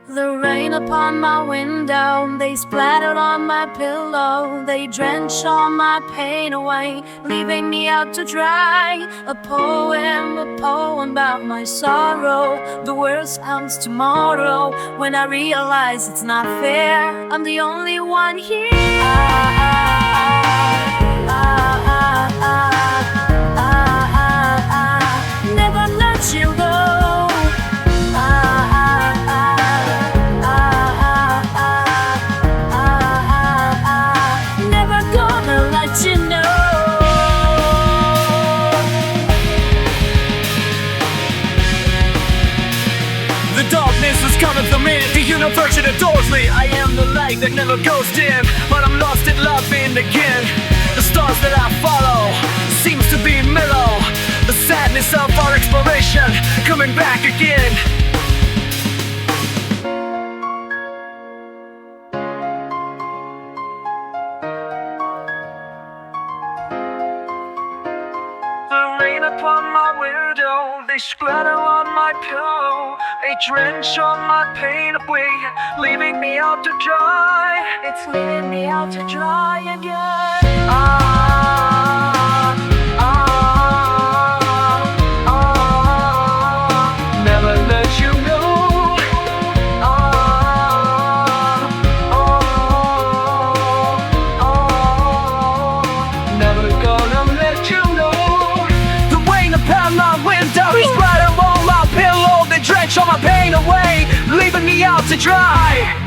The rain upon my window, they splattered on my pillow. They drench all my pain away, leaving me out to dry. A poem about my sorrow. The worst comes tomorrow, when I realize it's not fair. I'm the only one here. Never let you go. The darkness is coming from me, the universe it adores me. I am the light that never goes dim, but I'm lost in loving again. The stars that I follow seems to be mellow. The sadness of our exploration coming back again. The rain upon my window, they splatter on my pillow. They drench all my pain away, leaving me out to dry. It's leaving me out to dry again. Never let you go. Never gonna let you know. The rain upon my window, they splatter on my pillow. They drench all my pain away, leaving me out to dry.